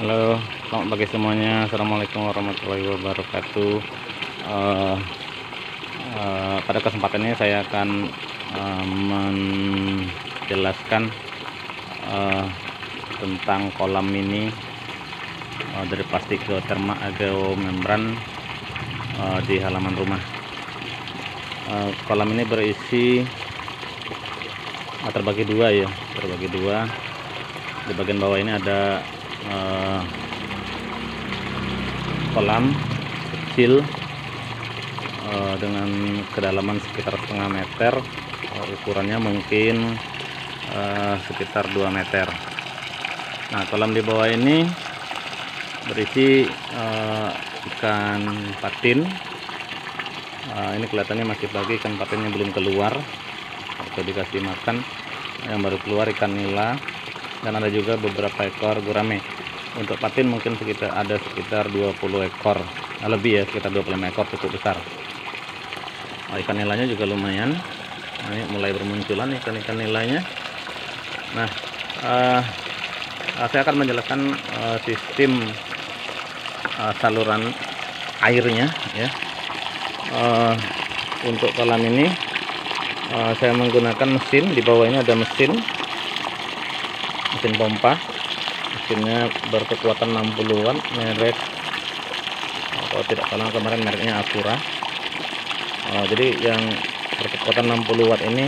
Halo, selamat pagi semuanya. Assalamualaikum warahmatullahi wabarakatuh. Eh, Pada kesempatan ini saya akan menjelaskan eh, tentang kolam mini dari plastik geomembran di halaman rumah. Kolam ini berisi terbagi dua ya, terbagi dua. Di bagian bawah ini ada kolam kecil dengan kedalaman sekitar setengah meter, ukurannya mungkin sekitar 2 meter. Nah, kolam di bawah ini berisi ikan patin. Ini kelihatannya masih pagi, ikan patinnya belum keluar atau dikasih makan. Yang baru keluar ikan nila, dan ada juga beberapa ekor gurame. Untuk patin mungkin ada sekitar 20 ekor, lebih ya, sekitar 25 ekor, cukup besar. Ikan nilainya juga lumayan. Ini mulai bermunculan ikan-ikan nilainya. Nah, saya akan menjelaskan sistem saluran airnya ya. Untuk kolam ini saya menggunakan mesin. Di bawah ini ada mesin pompa. Mesinnya berkekuatan 60 watt, merek, kalau tidak salah kemarin mereknya Akura. Jadi yang berkekuatan 60 watt ini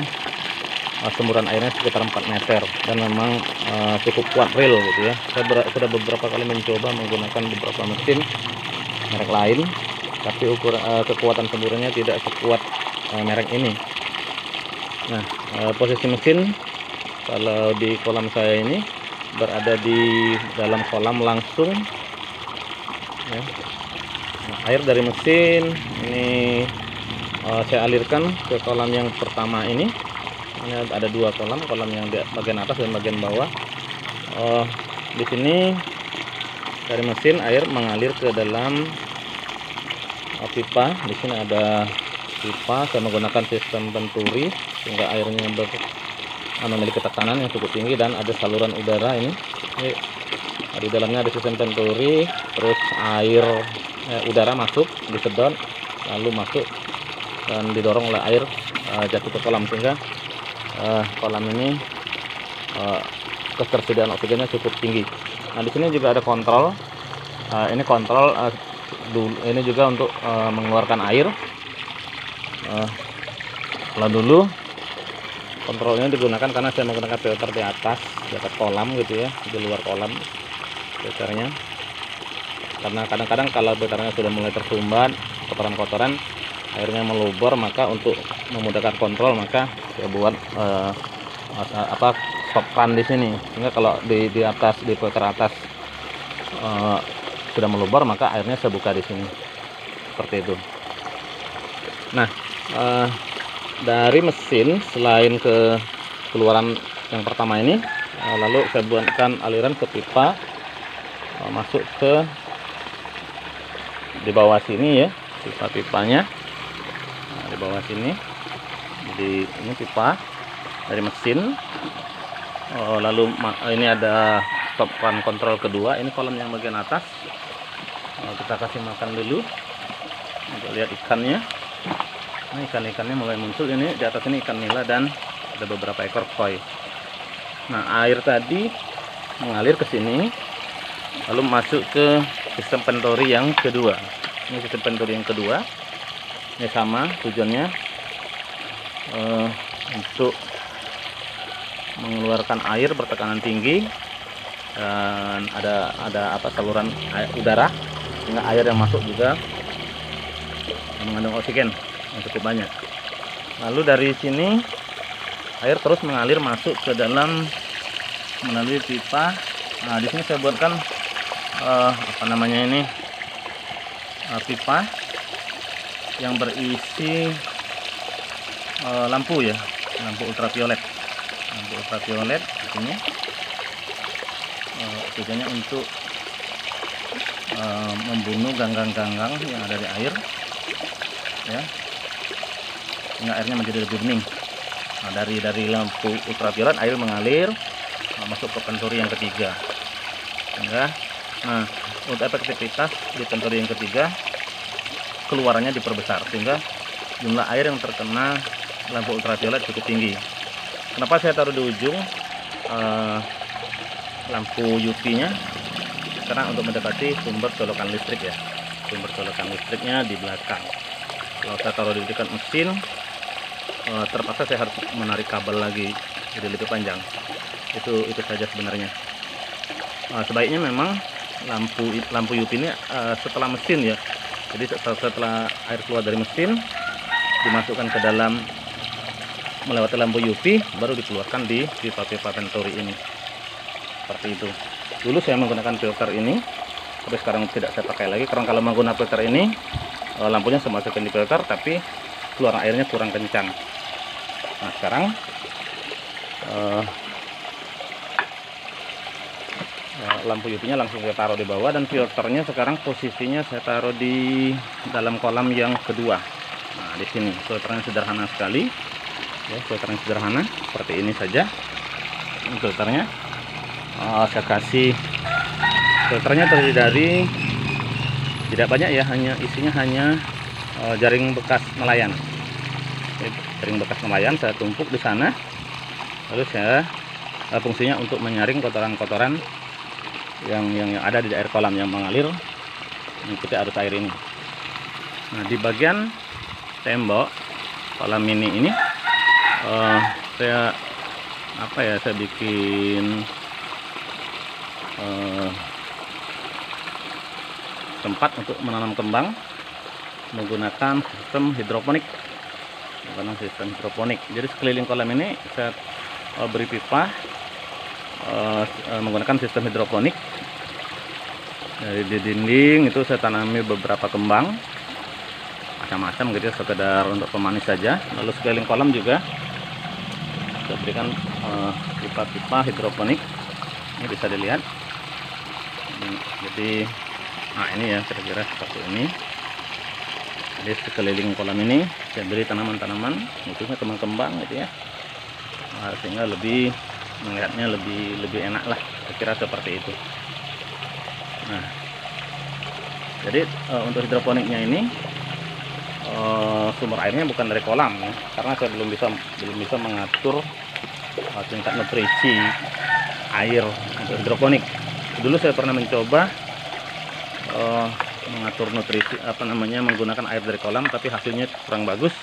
semburan airnya sekitar 4 meter, dan memang cukup kuat real gitu ya. Saya sudah beberapa kali mencoba menggunakan beberapa mesin merek lain, tapi kekuatan semburannya tidak sekuat merek ini. Nah, posisi mesin kalau di kolam saya ini berada di dalam kolam langsung ya. Nah, air dari mesin ini saya alirkan ke kolam yang pertama ini. Ini ada dua kolam yang di bagian atas dan bagian bawah. Di sini dari mesin air mengalir ke dalam pipa. Di sini ada pipa. Saya menggunakan sistem Venturi sehingga airnya memiliki tekanan yang cukup tinggi, dan ada saluran udara ini. Di dalamnya ada sistem Venturi, terus air udara masuk, disedot, lalu masuk dan didorong oleh air jatuh ke kolam, sehingga kolam ini ketersediaan oksigennya cukup tinggi. Nah, di sini juga ada kontrol. Ini kontrol ini juga untuk mengeluarkan air. Kalau dulu kontrolnya digunakan karena saya menggunakan filter di atas kolam gitu ya, di luar kolam filternya. Karena kadang-kadang kalau filternya sudah mulai tersumbat kotoran-kotoran, airnya meluber, maka untuk memudahkan kontrol maka saya buat stop run di sini, sehingga kalau di atas, di filter atas sudah meluber, maka airnya saya buka di sini seperti itu. Nah, dari mesin, selain ke keluaran yang pertama ini, lalu saya buatkan aliran ke pipa, masuk ke di bawah sini ya, pipa-pipanya. Nah, di bawah sini, jadi ini pipa dari mesin. Lalu ini ada stop run kontrol kedua. Ini kolam yang bagian atas. Kita kasih makan dulu untuk lihat ikannya. Nah, ikan-ikannya mulai muncul. Ini di atas ini ikan nila dan ada beberapa ekor koi. Nah, air tadi mengalir ke sini, lalu masuk ke sistem Venturi yang kedua. Ini sistem Venturi yang kedua. Ini sama tujuannya untuk mengeluarkan air bertekanan tinggi, dan ada saluran udara, sehingga air yang masuk juga mengandung oksigen yang cukup banyak. Lalu dari sini air terus mengalir masuk ke dalam melalui pipa. Nah, di sini saya buatkan pipa yang berisi lampu ya, lampu ultraviolet. Lampu ultraviolet di sini tujuannya untuk membunuh ganggang-ganggang yang ada di air ya, sehingga airnya menjadi lebih bening. Nah, dari lampu ultraviolet air mengalir masuk ke Venturi yang ketiga, sehingga Nah, untuk efektivitas di penturi yang ketiga, keluarannya diperbesar sehingga jumlah air yang terkena lampu ultraviolet cukup tinggi. Kenapa saya taruh di ujung lampu UV-nya? Karena untuk mendekati sumber colokan listrik ya. Sumber colokan listriknya di belakang. Kalau saya taruh di dekat mesin, terpaksa saya harus menarik kabel lagi, jadi lebih panjang. Itu saja sebenarnya. Sebaiknya memang lampu UV ini setelah mesin ya. Jadi setelah air keluar dari mesin, dimasukkan ke dalam melewati lampu UV, baru dikeluarkan di pipa-pipa penturi ini. Seperti itu. Dulu saya menggunakan filter ini, tapi sekarang tidak saya pakai lagi karena kalau menggunakan filter ini, lampunya saya masukkan di filter, tapi keluaran airnya kurang kencang. Nah sekarang lampu UV-nya langsung saya taruh di bawah, dan filternya sekarang posisinya saya taruh di dalam kolam yang kedua. Nah di sini filternya sederhana sekali, ya, filternya sederhana seperti ini saja. Ini filternya, saya kasih filternya terdiri dari tidak banyak ya, isinya hanya jaring bekas nelayan. Jaring bekas nelayan saya tumpuk di sana, lalu saya fungsinya untuk menyaring kotoran-kotoran yang ada di air kolam yang mengalir mengikuti arus air ini. Nah di bagian tembok kolam ini saya bikin tempat untuk menanam kembang menggunakan sistem hidroponik. Jadi sekeliling kolam ini saya beri pipa menggunakan sistem hidroponik. Dari di dinding itu saya tanami beberapa kembang macam-macam gitu ya, sekedar untuk pemanis saja. Lalu sekeliling kolam juga saya berikan pipa-pipa hidroponik. Ini bisa dilihat. Jadi nah ini ya kira-kira seperti ini. Jadi sekeliling kolam ini saya beri tanaman-tanaman, khususnya kembang-kembang gitu ya, sehingga melihatnya lebih enak lah, kira-kira seperti itu. Nah jadi untuk hidroponiknya ini sumber airnya bukan dari kolam ya, karena saya belum bisa mengatur tingkat nutrisi air untuk hidroponik. Dulu saya pernah mencoba mengatur nutrisi menggunakan air dari kolam, tapi hasilnya kurang bagus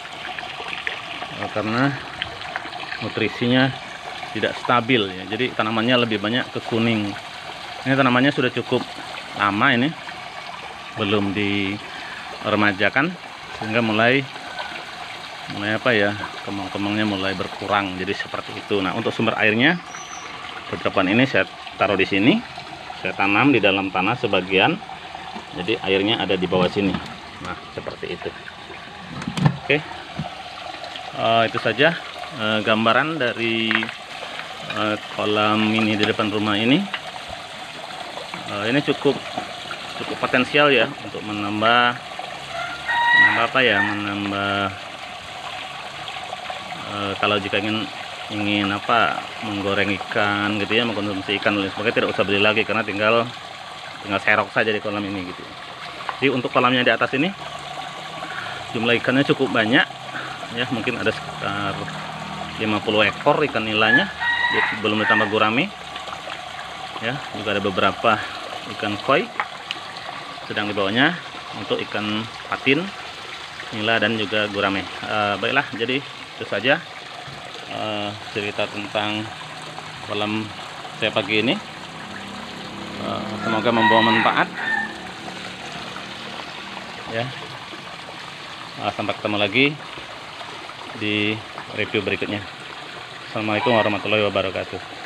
karena nutrisinya tidak stabil ya. Jadi tanamannya lebih banyak ke kuning. Ini tanamannya sudah cukup lama, ini belum diremajakan sehingga mulai kembang-kembangnya mulai berkurang, jadi seperti itu. Nah untuk sumber airnya beberapa ini saya taruh di sini, saya tanam di dalam tanah sebagian, jadi airnya ada di bawah sini. Nah seperti itu. Oke, itu saja gambaran dari kolam mini di depan rumah ini. Ini cukup potensial ya untuk menambah kalau jika ingin menggoreng ikan gitu ya, mengkonsumsi ikan dan sebagainya, tidak usah beli lagi karena tinggal serok saja di kolam ini gitu. Jadi untuk kolamnya di atas ini jumlah ikannya cukup banyak ya, mungkin ada sekitar 50 ekor ikan nilainya, belum ditambah gurame ya. Juga ada beberapa ikan koi, sedang di bawahnya untuk ikan patin, nila dan juga gurame. Baiklah, jadi itu saja cerita tentang kolam saya pagi ini. Semoga membawa manfaat ya. Sampai ketemu lagi di review berikutnya. Assalamualaikum warahmatullahi wabarakatuh.